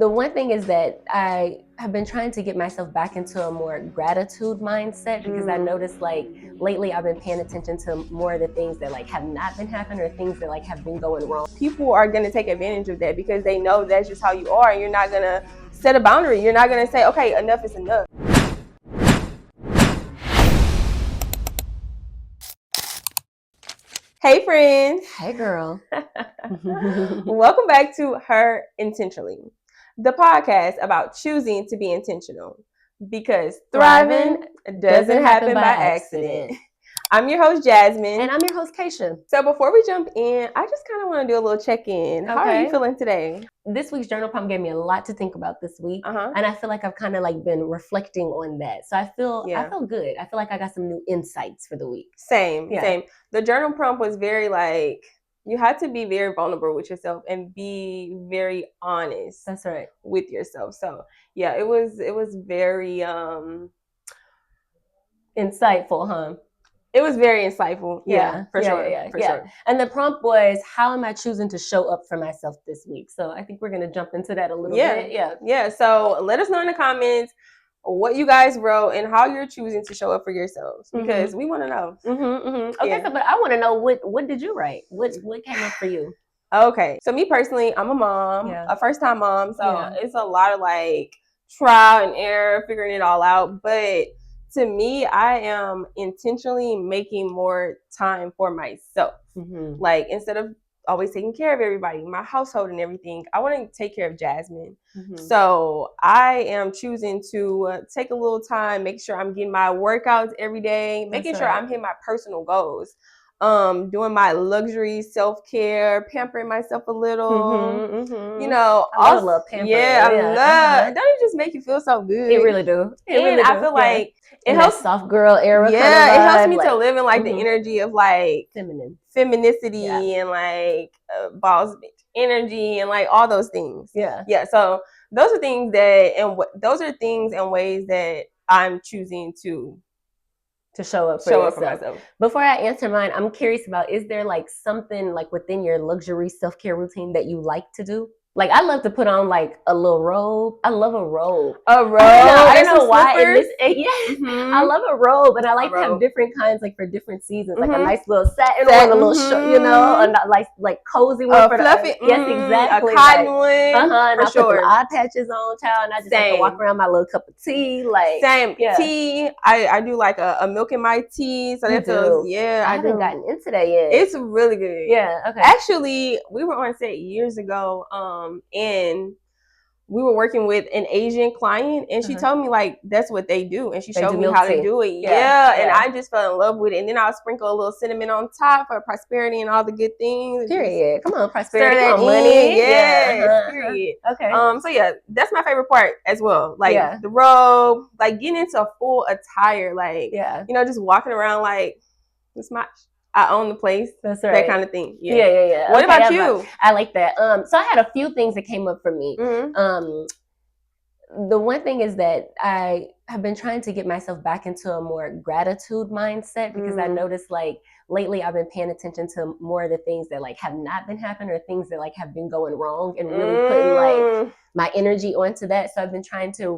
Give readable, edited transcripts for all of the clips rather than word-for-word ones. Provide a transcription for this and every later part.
The one thing is that I have been trying to get myself back into a more gratitude mindset because I noticed like lately I've been paying attention to more of the things that like have not been happening or things that like have been going wrong. People are going to take advantage of that because they know that's just how you are, and you're not going to set a boundary. You're not going to say, okay, enough is enough. Hey friends. Hey girl. Welcome back to Her Intentionally, the podcast about choosing to be intentional, because thriving doesn't happen by accident. I'm your host, Jasmine. And I'm your host, Keisha. So before we jump in, I just kind of want to do a little check-in. How are you Okay. feeling today? This week's journal prompt gave me a lot to think about this week. Uh-huh. And I feel like I've kind of like been reflecting on that. So I feel good. I feel like I got some new insights for the week. Same. The journal prompt was very like, you had to be very vulnerable with yourself and be very honest. That's right. With yourself. So yeah, it was very insightful, huh? It was very insightful. Yeah, for sure. And the prompt was, how am I choosing to show up for myself this week? So I think we're going to jump into that a little bit. Yeah. So let us know in the comments what you guys wrote and how you're choosing to show up for yourselves, because we want to know. Okay, so but I want to know what did you write? What came up for you? Okay, so me personally, I'm a mom, a first-time mom, so it's a lot of like trial and error, figuring it all out. But to me, I am intentionally making more time for myself. Like, instead of always taking care of everybody, my household and everything, I want to take care of Jasmine. So I am choosing to take a little time, make sure I'm getting my workouts every day, making sure I'm hitting my personal goals. Doing my luxury self-care, pampering myself a little. You know, I love a little pamper. Don't it just make you feel so good? It really do. I feel like it helps soft girl era. Yeah, it helps me to live in like the energy of like femininity and like boss bitch energy and like all those things. Yeah. So those are things that, those are things and ways that I'm choosing to show up for myself. Before I answer mine, I'm curious about, is there like something like within your luxury self-care routine that you like to do? Like, I love to put on like a little robe. I love a robe. I don't know why. I love a robe, and I like to have different kinds, like for different seasons. Like a nice little satin one, a little short, a like cozy one for fluffy. Yes, exactly. A cotton one. And I put some eye patches on, child, and I just like to walk around my little cup of tea. Like tea. I do like a milk in my tea. So that feels I haven't gotten into that yet. It's really good. Yeah. Okay. Actually, we were on set years ago. And we were working with an Asian client, and she told me like that's what they do, and she showed me how to do it. And I just fell in love with it. And then I'll sprinkle a little cinnamon on top for prosperity and all the good things. Period. Come on, prosperity. Come on, money. Period. Okay. So yeah, that's my favorite part as well. Like the robe, like getting into full attire, like just walking around like it's my. I own the place. That's right. That kind of thing. Yeah. What about you? I like that. So I had a few things that came up for me. The one thing is that I have been trying to get myself back into a more gratitude mindset because I noticed like lately I've been paying attention to more of the things that like have not been happening or things that like have been going wrong, and really putting like my energy onto that. So I've been trying to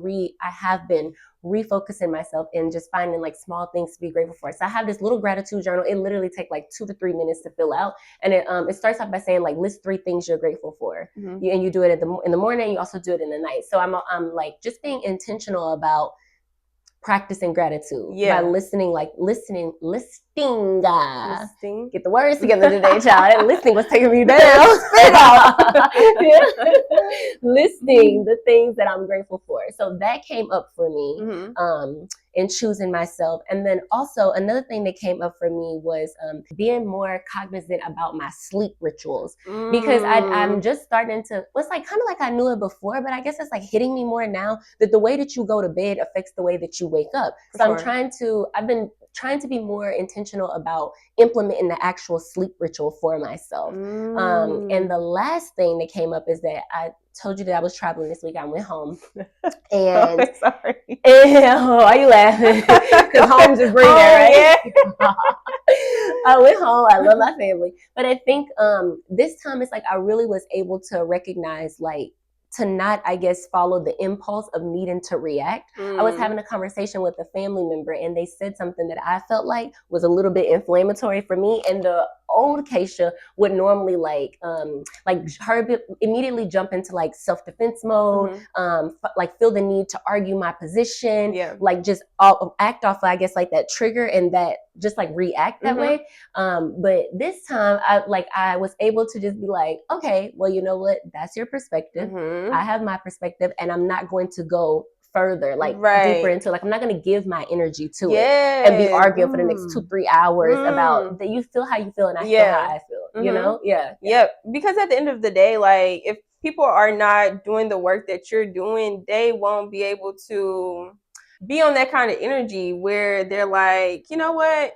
refocusing myself and just finding like small things to be grateful for. So I have this little gratitude journal. It literally takes like 2 to 3 minutes to fill out, and it starts off by saying like list 3 things you're grateful for. And you do it in the morning. You also do it in the night. So I'm like just being intentional about practicing gratitude by listening. Get the words together today, child. That listening was taking me down. Listing the things that I'm grateful for. So that came up for me in choosing myself. And then also another thing that came up for me was being more cognizant about my sleep rituals, because I'm just starting to, it's like kind of like I knew it before, but I guess it's like hitting me more now that the way that you go to bed affects the way that you wake up. So I've been trying to be more intentional about implementing the actual sleep ritual for myself. And the last thing that came up is that I told you that I was traveling this week. I went home. And sorry. Why are you laughing? Because home's just bring that, right? I went home. I love my family. But I think this time it's like I really was able to recognize like to not, I guess, follow the impulse of needing to react. I was having a conversation with a family member and they said something that I felt like was a little bit inflammatory for me. And the old Keisha would normally like her immediately jump into like self-defense mode, like feel the need to argue my position, like just act off, I guess, like that trigger and that just like react that way. But this time I was able to just be like, okay, well, you know what? That's your perspective. I have my perspective and I'm not going to go further, like deeper into, like I'm not going to give my energy to it and be arguing for the next 2-3 hours about that. You feel how you feel and I feel how I feel, you know? Because at the end of the day, like if people are not doing the work that you're doing, they won't be able to be on that kind of energy where they're like, you know what,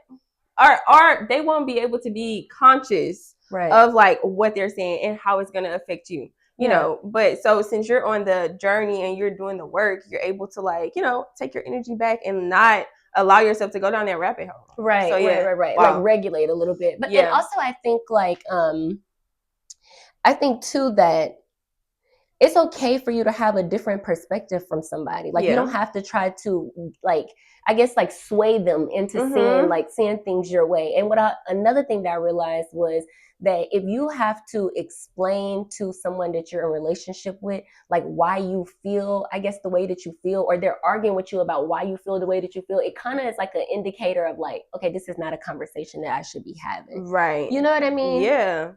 or they won't be able to be conscious of like what they're saying and how it's going to affect you. You know, but so since you're on the journey and you're doing the work, you're able to like, you know, take your energy back and not allow yourself to go down that rabbit hole. Right. So, wow. Like regulate a little bit. But and also I think like, I think too that it's okay for you to have a different perspective from somebody. Like you don't have to try to like, I guess like sway them into seeing things your way. And another thing that I realized was that if you have to explain to someone that you're in a relationship with, like why you feel, I guess, the way that you feel, or they're arguing with you about why you feel the way that you feel, it kind of is like an indicator of like, okay, this is not a conversation that I should be having. Right. You know what I mean? Yeah.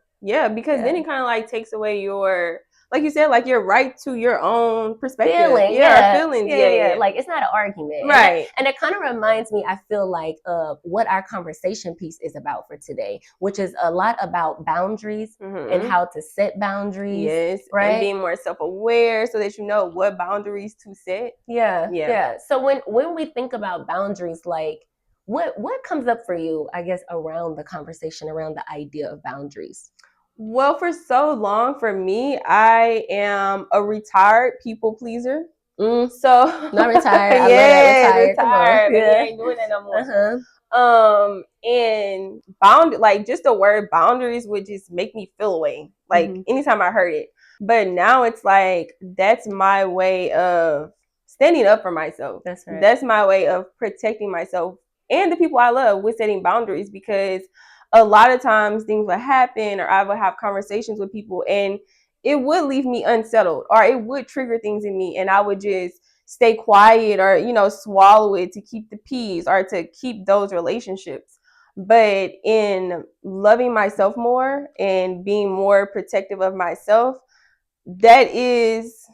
Because then it kind of like takes away your, like you said, like you're right to your own perspective. Feelings. Yeah. Like it's not an argument. Right. And it kind of reminds me, I feel like, of what our conversation piece is about for today, which is a lot about boundaries and how to set boundaries. Yes. Right. And being more self-aware so that you know what boundaries to set. Yeah. So when we think about boundaries, like what comes up for you, I guess, around the conversation, around the idea of boundaries? Well, for so long, for me, I am a retired people pleaser. So not retired. I love that retired. But we ain't doing that no more. And like just the word boundaries would just make me feel away. Like anytime I heard it. But now it's like that's my way of standing up for myself. That's right. That's my way of protecting myself and the people I love with setting boundaries, because a lot of times things will happen or I will have conversations with people and it would leave me unsettled or it would trigger things in me and I would just stay quiet or, you know, swallow it to keep the peace or to keep those relationships. But in loving myself more and being more protective of myself, boundaries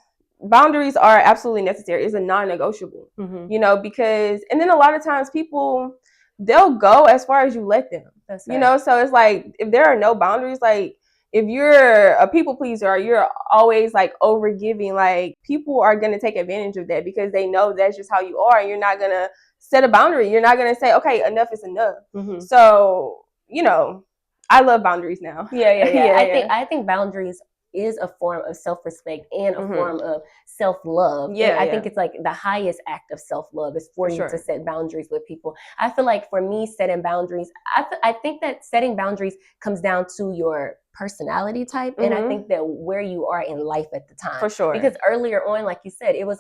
are absolutely necessary. It's a non-negotiable, you know, because, and then a lot of times people, they'll go as far as you let them. That's right. You know, so it's like if there are no boundaries, like if you're a people pleaser or you're always like over giving, like people are going to take advantage of that because they know that's just how you are. And you're not going to set a boundary. You're not going to say, okay, enough is enough. So, you know, I love boundaries now. Yeah. I think boundaries is a form of self-respect and a form of self-love. I think it's like the highest act of self-love is for you to set boundaries with people. I feel like for me, setting boundaries, I think that setting boundaries comes down to your personality type. And I think that where you are in life at the time. For sure. Because earlier on, like you said, it was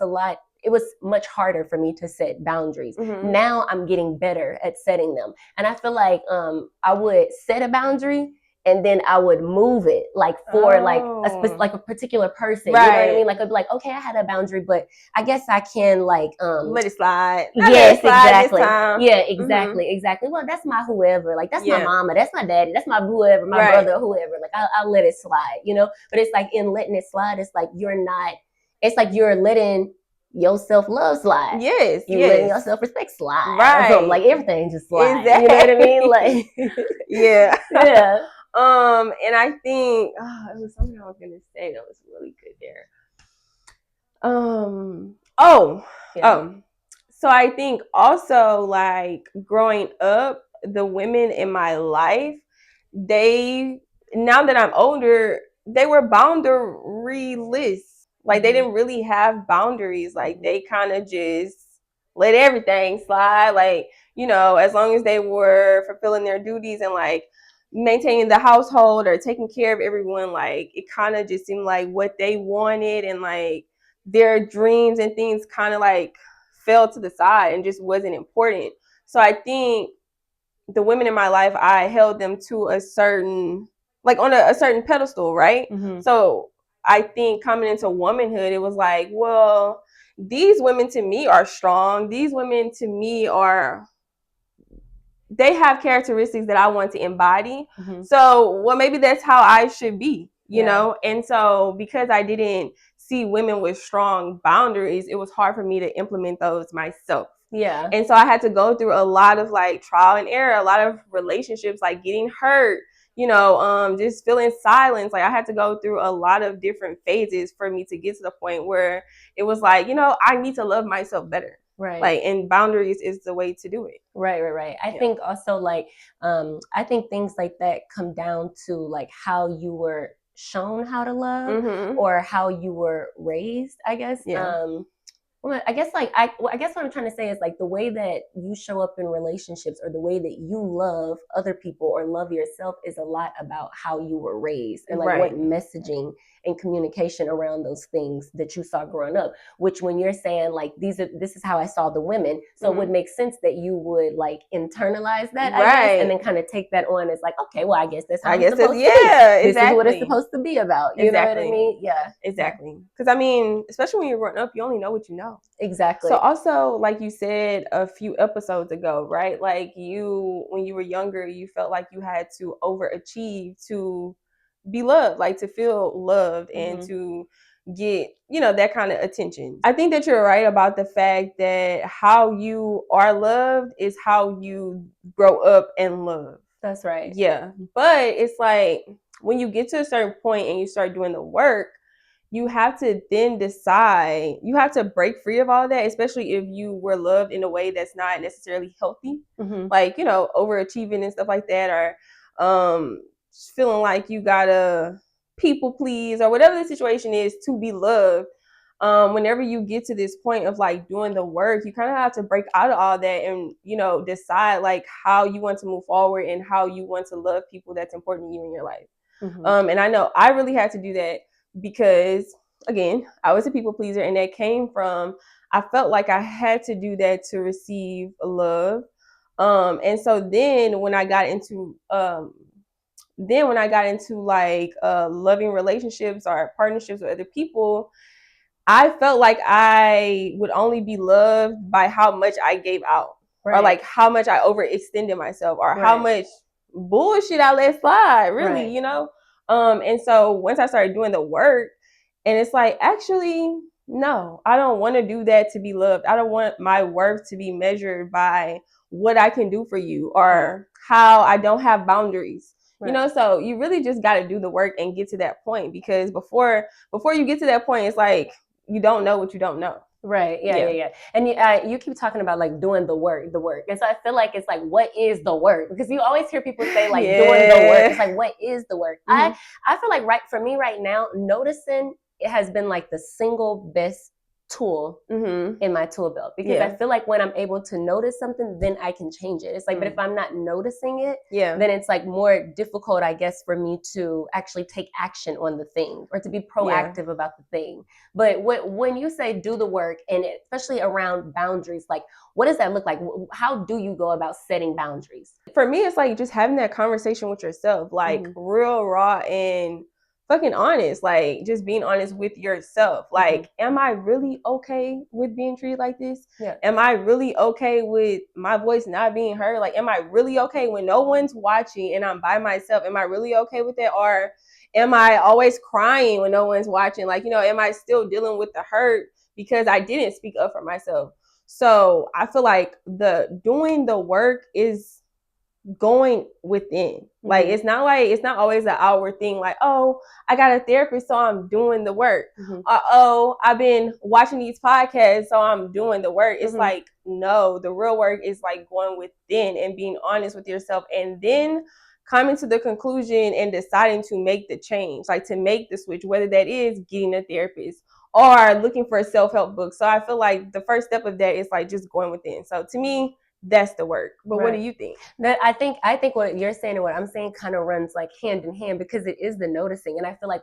much harder for me to set boundaries. Now I'm getting better at setting them. And I feel like I would set a boundary and then I would move it like for like a particular person. Right. You know what I mean? Like I'd be like, okay, I had a boundary, but I guess I can like let it slide. Yes, exactly. Yeah, exactly. Well, that's my whoever. Like that's my mama, that's my daddy, that's my whoever, my brother, whoever. Like I'll let it slide, you know? But it's like in letting it slide, it's like you're letting your self-love slide. Yes. Letting your self-respect slide. Right. Like everything just slides. Exactly. You know what I mean? Like yeah. And I think it was something I was gonna say that was really good there. So I think also like growing up, the women in my life, now that I'm older, they were boundaryless. Like they didn't really have boundaries. Like they kind of just let everything slide. Like, you know, as long as they were fulfilling their duties and like maintaining the household or taking care of everyone, like it kind of just seemed like what they wanted and like their dreams and things kind of like fell to the side and just wasn't important. So I think the women in my life, I held them to a certain, like on a certain pedestal, right? Mm-hmm. So I think coming into womanhood, it was like, well, these women to me are strong. These women to me they have characteristics that I want to embody. Mm-hmm. So, well, maybe that's how I should be, you know? And so because I didn't see women with strong boundaries, it was hard for me to implement those myself. Yeah. And so I had to go through a lot of like trial and error, a lot of relationships, like getting hurt, you know, just feeling silence. Like I had to go through a lot of different phases for me to get to the point where it was like, you know, I need to love myself better. Right. Like, and boundaries is the way to do it. Right. I think also like, I think things like that come down to like how you were shown how to love, mm-hmm. or how you were raised, I guess. Yeah. Well, I guess what I'm trying to say is like the way that you show up in relationships or the way that you love other people or love yourself is a lot about how you were raised and like right. what messaging and communication around those things that you saw growing up, which when you're saying like this is how I saw the women. So mm-hmm. it would make sense that you would like internalize that, right. I guess, and then kind of take that on as like, okay, well, I guess that's how it's supposed to be. Yeah, this exactly. is what it's supposed to be about. You know what I mean? Yeah. Exactly. Because I mean, especially when you're growing up, you only know what you know. Exactly. So also, like you said a few episodes ago, right? Like when you were younger, you felt like you had to overachieve to be loved, like to feel loved mm-hmm. and to get, you know, that kind of attention. I think that you're right about the fact that how you are loved is how you grow up and love. That's right. Yeah. But it's like when you get to a certain point and you start doing the work, you have to then decide, you have to break free of all that, especially if you were loved in a way that's not necessarily healthy. Mm-hmm. Like, you know, overachieving and stuff like that, or feeling like you gotta people please or whatever the situation is to be loved. Whenever you get to this point of like doing the work, you kind of have to break out of all that and, you know, decide like how you want to move forward and how you want to love people that's important to you in your life. Mm-hmm. And I know I really had to do that because, again, I was a people pleaser, and that came from I felt like I had to do that to receive love. And so then when I got into like loving relationships or partnerships with other people, I felt like I would only be loved by how much I gave out, right. or like how much I overextended myself, or right. how much bullshit I let slide, really, right. you know? And so once I started doing the work, and it's like, actually, no, I don't want to do that to be loved. I don't want my worth to be measured by what I can do for you or how I don't have boundaries. Right. You know, so you really just got to do the work and get to that point, because before you get to that point, it's like you don't know what you don't know. Right. Yeah. And you keep talking about like doing the work. And so I feel like it's like, what is the work? Because you always hear people say like doing the work. It's like, what is the work? Mm-hmm. I feel like for me right now, noticing it has been like the single best tool mm-hmm. in my tool belt, because I feel like when I'm able to notice something, then I can change it. It's like, but if I'm not noticing it, then it's like more difficult, I guess, for me to actually take action on the thing or to be proactive about the thing. But when you say do the work, and especially around boundaries, like what does that look like? How do you go about setting boundaries? For me, it's like just having that conversation with yourself, like mm-hmm. real raw and fucking honest, like just being honest with yourself. Like, mm-hmm. am I really okay with being treated like this? Yeah. Am I really okay with my voice not being heard? Like, am I really okay when no one's watching and I'm by myself? Am I really okay with it? Or am I always crying when no one's watching? Like, you know, am I still dealing with the hurt because I didn't speak up for myself? So I feel like doing the work is going within. Mm-hmm. Like it's not always an outward thing, like, oh, I got a therapist, so I'm doing the work. Mm-hmm. Oh, I've been watching these podcasts, so I'm doing the work. It's mm-hmm. like, no, the real work is like going within and being honest with yourself, and then coming to the conclusion and deciding to make the change, like to make the switch, whether that is getting a therapist or looking for a self-help book. So I feel like the first step of that is like just going within. So to me, that's the work. But what do you think? I think what you're saying and what I'm saying kind of runs like hand in hand, because it is the noticing. And I feel like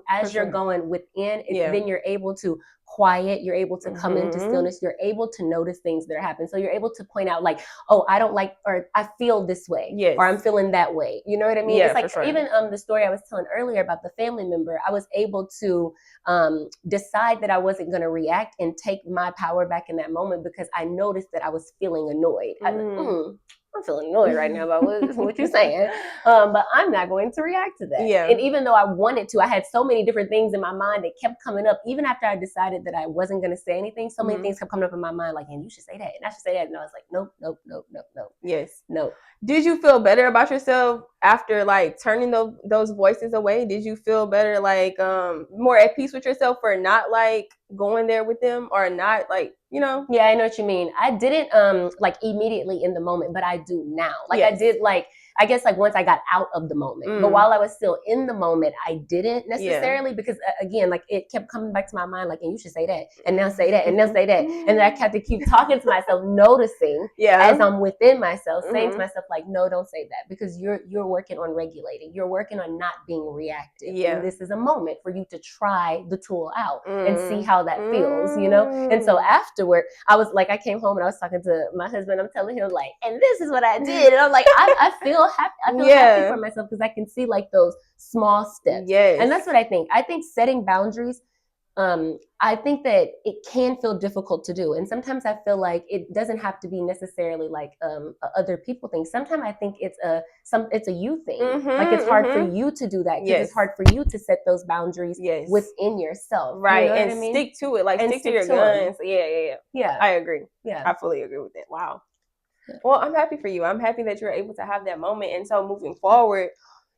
as you're going within, then you're able to quiet, you're able to come into stillness, you're able to notice things that are happening. So you're able to point out like, oh, I don't like, or I feel this way, or I'm feeling that way. You know what I mean? It's like even the story I was telling earlier about the family member, I was able to decide that I wasn't going to react and take my power back in that moment, because I noticed that I was feeling annoyed. I'm feeling annoyed right now about what you're saying, but I'm not going to react to that. And even though I wanted to, I had so many different things in my mind that kept coming up. Even after I decided that I wasn't going to say anything, so many things kept coming up in my mind, like, and you should say that, and I should say that. And I was like, nope. Yes. No. Did you feel better about yourself after like turning those voices away? Did you feel better, like more at peace with yourself for not like going there with them, or not like, you know? Yeah, I know what you mean. I didn't like immediately in the moment, but I do now. Like I did, like, I guess like once I got out of the moment. But while I was still in the moment, I didn't necessarily, because again, like it kept coming back to my mind, like, and you should say that, and now say that, and now say that. And then I kept to keep talking to myself, noticing as I'm within myself, saying to myself, like, no, don't say that, because you're working on regulating. You're working on not being reactive. And this is a moment for you to try the tool out and see how that feels, you know? And so afterward, I was like, I came home and I was talking to my husband. I'm telling him like, and this is what I did. And I'm like, I feel happy. I feel happy for myself, because I can see like those small steps. And that's what I think. I think setting boundaries, I think that it can feel difficult to do. And sometimes I feel like it doesn't have to be necessarily like other people thing. Sometimes I think it's a you thing. Like it's hard for you to do that, because it's hard for you to set those boundaries within yourself. Right. You know and what I mean? Stick to it. Like stick to your guns. Yeah. I agree. Yeah. I fully agree with that. Wow. Well, I'm happy for you. I'm happy that you're able to have that moment. And so moving forward,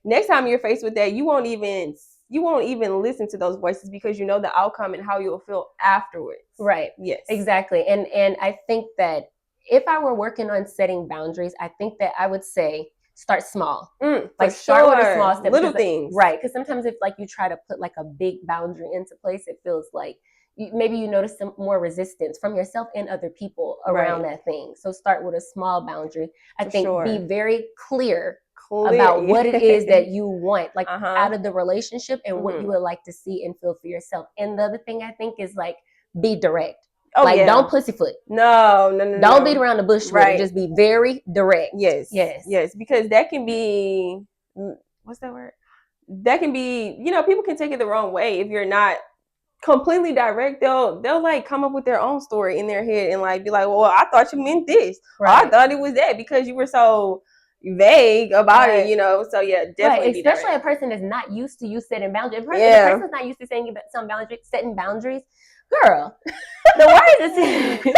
next time you're faced with that, you won't even listen to those voices, because you know the outcome and how you'll feel afterwards. Right. Yes. Exactly. And I think that if I were working on setting boundaries, I think that I would say start small. Start with a small step. Little things. Right. Because sometimes if like you try to put like a big boundary into place, it feels like maybe you notice some more resistance from yourself and other people around that thing. So start with a small boundary. I think be very clear about what it is that you want, like out of the relationship, and what you would like to see and feel for yourself. And the other thing I think is like be direct. Don't pussyfoot. No. Don't beat around the bush with it. Just be very direct. Yes. Because that can be, what's that word? That can be, people can take it the wrong way if you're not completely direct. They'll like come up with their own story in their head and like be like, well, I thought you meant this. I thought it was that, because you were so vague about it, so definitely especially a person that's not used to you setting boundaries. If a person's not used to saying some boundaries, setting boundaries, girl, the words is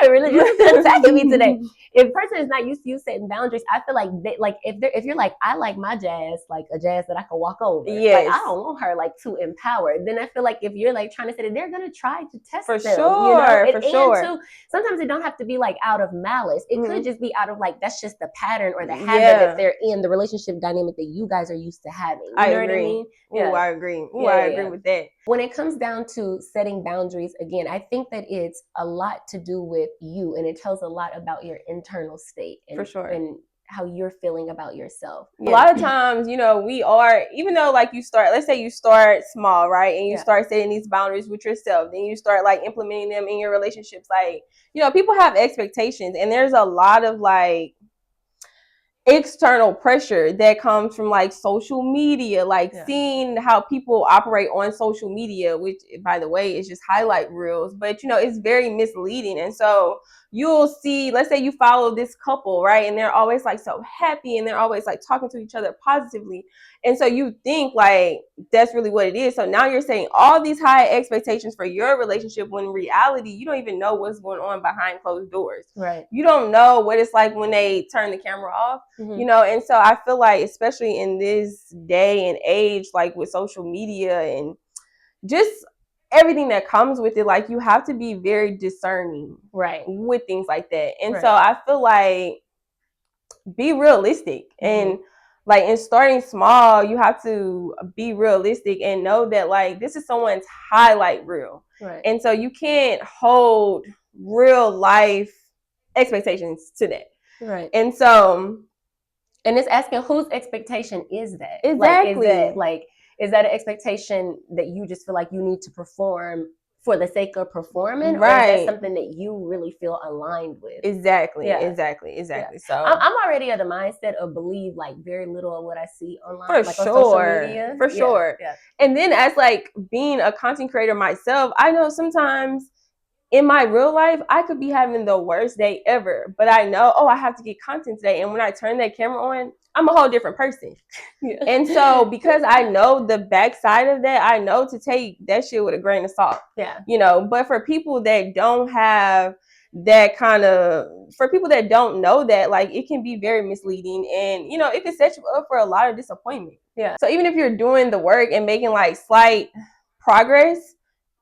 they're really just attacking me today. If a person is not used to you setting boundaries, I feel like if you're like, I like my jazz, like a jazz that I can walk over. Like, I don't want her like too empowered. Then I feel like if you're like trying to set it, they're gonna try to test for them. Sure. And too, sometimes it don't have to be like out of malice. It could just be out of like, that's just the pattern or the habit that they're in, the relationship dynamic that you guys are used to having. You know what I mean? Yeah. I agree. I agree with that. When it comes down to setting boundaries, again, I think that it's a lot to do with you, and it tells a lot about your internal state and, and how you're feeling about yourself. A lot of times, we are, even though like let's say you start small, right? And you start setting these boundaries with yourself, then you start like implementing them in your relationships. Like, people have expectations, and there's a lot of like external pressure that comes from like social media, like seeing how people operate on social media, which by the way is just highlight reels, but it's very misleading. And so you'll see, let's say you follow this couple, right, and they're always like so happy and they're always like talking to each other positively, and so you think like that's really what it is. So now you're saying all these high expectations for your relationship, when in reality you don't even know what's going on behind closed doors. Right. You don't know what it's like when they turn the camera off. And so I feel like, especially in this day and age, like with social media and just everything that comes with it, like you have to be very discerning with things like that. And so I feel like be realistic, and like in starting small, you have to be realistic and know that like this is someone's highlight reel. And so you can't hold real life expectations to that. Right. And so, and it's asking whose expectation is that? Exactly. Is that an expectation that you just feel like you need to perform for the sake of performing, right, or is that something that you really feel aligned with? Exactly. So I'm already of the mindset of believe like very little of what I see online, for like sure, on social media. For sure. Yeah. And then as like being a content creator myself, I know sometimes in my real life, I could be having the worst day ever, but I know, I have to get content today. And when I turn that camera on, I'm a whole different person. Yeah. And so because I know the backside of that, I know to take that shit with a grain of salt. Yeah. But for people that don't have that for people that don't know that, like, it can be very misleading, and, it can set you up for a lot of disappointment. Yeah. So even if you're doing the work and making like slight progress,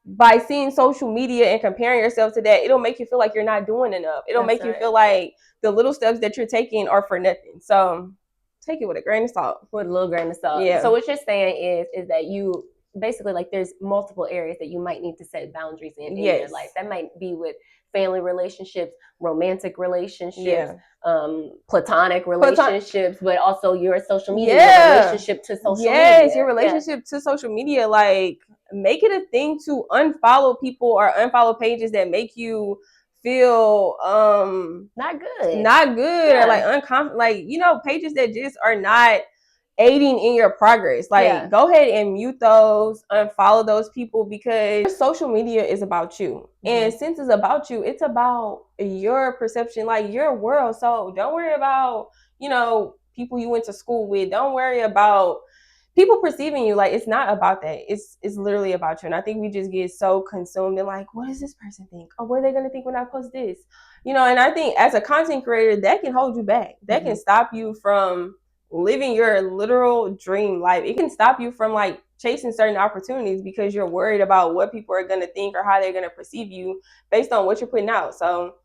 by seeing social media and comparing yourself to that, it'll make you feel like you're not doing enough. It'll make you feel like the little steps that you're taking are for nothing. So take it with a grain of salt. With a little grain of salt. Yeah. So what you're saying is that you basically, like, there's multiple areas that you might need to set boundaries in your life. That might be with family relationships, romantic relationships, platonic relationships, but also your social media, your relationship to social media. Yes, your relationship to social media. Like, make it a thing to unfollow people or unfollow pages that make you feel not good, or like uncomfortable, like, pages that just are not aiding in your progress. Like, go ahead and mute those, unfollow those people, because social media is about you. And since it's about you, it's about your perception, like your world. So don't worry about, people you went to school with. Don't worry about people perceiving you. Like, it's not about that. It's literally about you. And I think we just get so consumed in like, what does this person think? Or what are they going to think when I post this? And I think as a content creator, that can hold you back. That can stop you from living your literal dream life. It can stop you from like chasing certain opportunities because you're worried about what people are going to think or how they're going to perceive you based on what you're putting out. So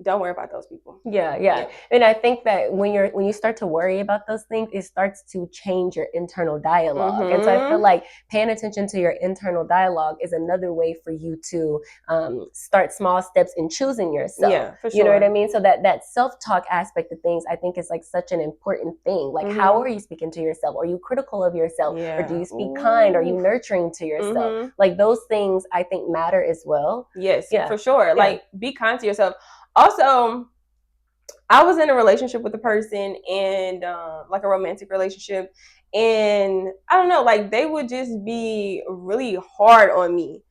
don't worry about those people. Yeah. And I think that when you start to worry about those things, it starts to change your internal dialogue. And so I feel like paying attention to your internal dialogue is another way for you to start small steps in choosing yourself. Yeah, for sure. You know what I mean? So that self-talk aspect of things, I think, is like such an important thing. Like, how are you speaking to yourself? Are you critical of yourself? Or do you speak kind? Are you nurturing to yourself? Like, those things I think matter as well. Yes, for sure. Like, be kind to yourself. Also, I was in a relationship with a person, and like a romantic relationship, and I don't know, like, they would just be really hard on me.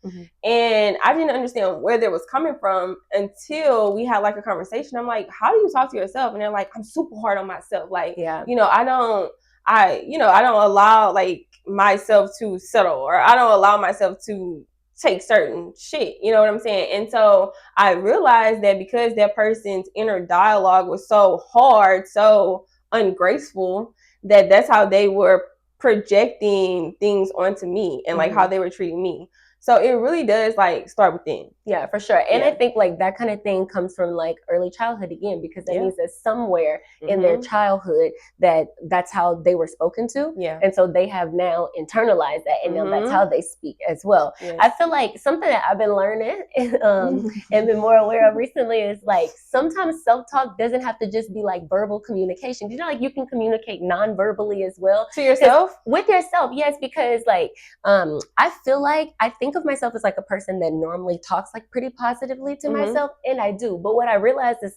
And I didn't understand where that was coming from until we had like a conversation. I'm like, how do you talk to yourself? And they're like, I'm super hard on myself. Like, I don't allow like myself to settle, or I don't allow myself to take certain shit, you know what I'm saying? And so I realized that because that person's inner dialogue was so hard, so ungraceful, that's how they were projecting things onto me and like how they were treating me. So it really does like start within. Yeah, for sure. And I think like that kind of thing comes from like early childhood again, because that means that somewhere in their childhood that's how they were spoken to. Yeah. And so they have now internalized that, and now that's how they speak as well. Yes. I feel like something that I've been learning and been more aware of recently is like sometimes self-talk doesn't have to just be like verbal communication. You know, like you can communicate non-verbally as well. To yourself? With yourself, yes, because like I feel like I think of myself as like a person that normally talks like pretty positively to myself, and I do. But what I realized is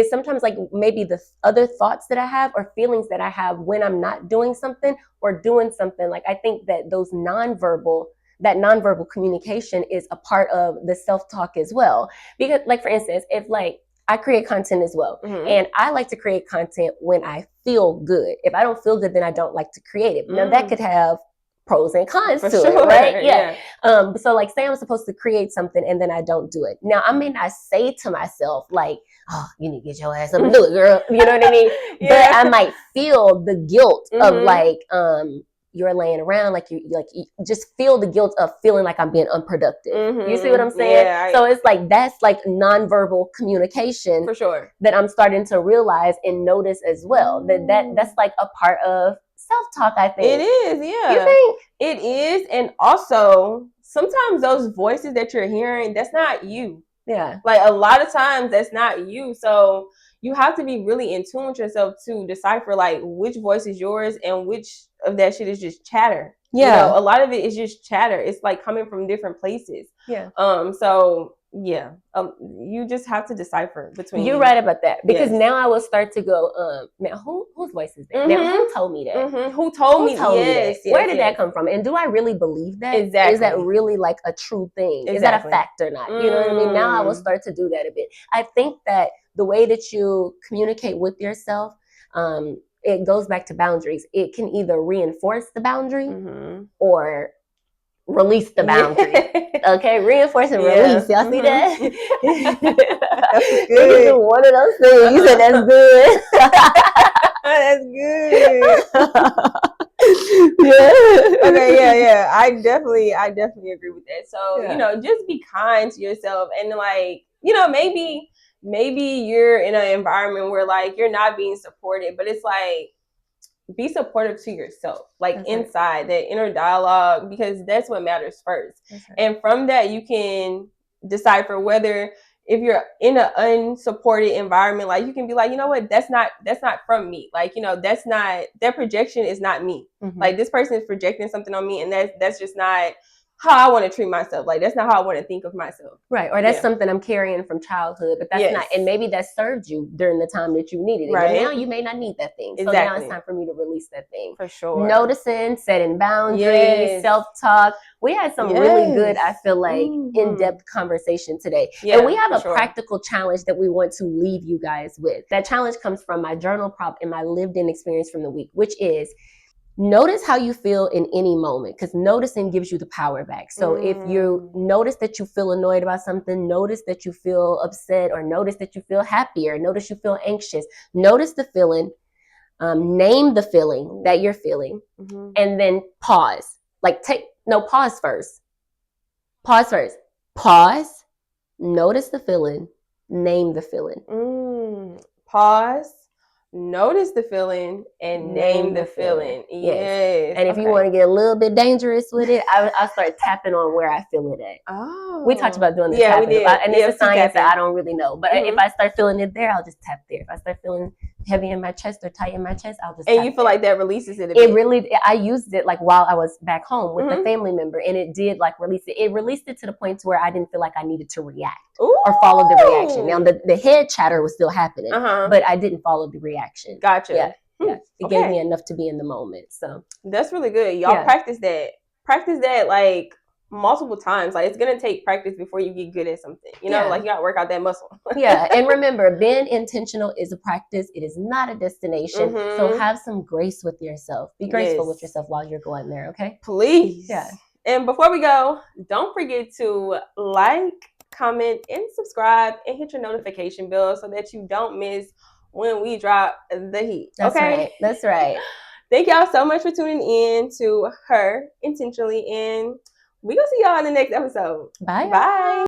sometimes like maybe the other thoughts that I have or feelings that I have when I'm not doing something or doing something, like I think that that nonverbal communication is a part of the self-talk as well. Because like, for instance, if like I create content as well, and I like to create content when I feel good. If I don't feel good, then I don't like to create it. Now that could have pros and cons to it, right? Yeah. So like, say I'm supposed to create something and then I don't do it. Now I may not say to myself like, oh, you need to get your ass up and do it, girl. You know what I mean? But I might feel the guilt of like, you're laying around, like you just feel the guilt of feeling like I'm being unproductive. You see what I'm saying? Yeah, so it's like, that's like nonverbal communication for sure that I'm starting to realize and notice as well. That's like a part of self-talk, I think. It is, yeah. You think? It is. And also, sometimes those voices that you're hearing, that's not you. Yeah. Like a lot of times that's not you. So you have to be really in tune with yourself to decipher like which voice is yours and which of that shit is just chatter. Yeah. You know, a lot of it is just chatter. It's like coming from different places. Yeah. So yeah, you just have to decipher between. You're right about that, because now I will start to go, now whose voice is that? Now who told me that? Who told me that? Yes, where did that come from? And do I really believe that? Exactly. Is that really like a true thing? Exactly. Is that a fact or not? You know what I mean? Now I will start to do that a bit. I think that the way that you communicate with yourself, it goes back to boundaries. It can either reinforce the boundary or release the boundary. Okay, reinforce and release. Y'all see that? That's good. One of those things. You said that's good. That's good. Yeah. Okay. Yeah. I definitely agree with that. So you know, just be kind to yourself, and like, you know, maybe you're in an environment where like you're not being supported, but it's like, be supportive to yourself, like inside that inner dialogue, because that's what matters first. And from that, you can decipher whether, if you're in an unsupported environment, like you can be like, you know what, that's not from me. Like, you know, that's not, their projection is not me. Like this person is projecting something on me, and that's just not how I want to treat myself. Like that's not how I want to think of myself. Right. Or that's something I'm carrying from childhood, but that's not, and maybe that served you during the time that you needed it. Right. But now you may not need that thing. So now it's time for me to release that thing. For sure. Noticing, setting boundaries, self-talk. We had some really good, I feel like, in-depth conversation today. And we have a practical challenge that we want to leave you guys with. That challenge comes from my journal prompt and my lived-in experience from the week, which is, notice how you feel in any moment, because noticing gives you the power back. So if you notice that you feel annoyed about something, notice that you feel upset, or notice that you feel happy, or notice you feel anxious, notice the feeling, name the feeling that you're feeling, and then pause. Like pause first. Pause, notice the feeling, name the feeling. Pause. Notice the feeling and name the feeling. Yes. And if you want to get a little bit dangerous with it, I'll start tapping on where I feel it at. Oh. We talked about doing this tapping. We did. And it's a science that I don't really know. But if I start feeling it there, I'll just tap there. If I start feeling heavy in my chest or tight in my chest, I'll just tap. And you feel like that releases it a bit? It really, I used it like while I was back home with the family member, and it did like release it. It released it to the point to where I didn't feel like I needed to react or follow the reaction. Now the head chatter was still happening, but I didn't follow the reaction. Gotcha. Yeah. It gave me enough to be in the moment. So that's really good. Y'all practice that. Practice that like multiple times. Like it's gonna take practice before you get good at something. You know, like you gotta work out that muscle. And remember, being intentional is a practice. It is not a destination. So have some grace with yourself. Be graceful with yourself while you're going there. Okay, please. Yeah. And before we go, don't forget to like, comment, and subscribe, and hit your notification bell so that you don't miss when we drop the heat. That's right. That's right. Thank y'all so much for tuning in to Her Intentionally, and we're gonna see y'all in the next episode. Bye. Bye.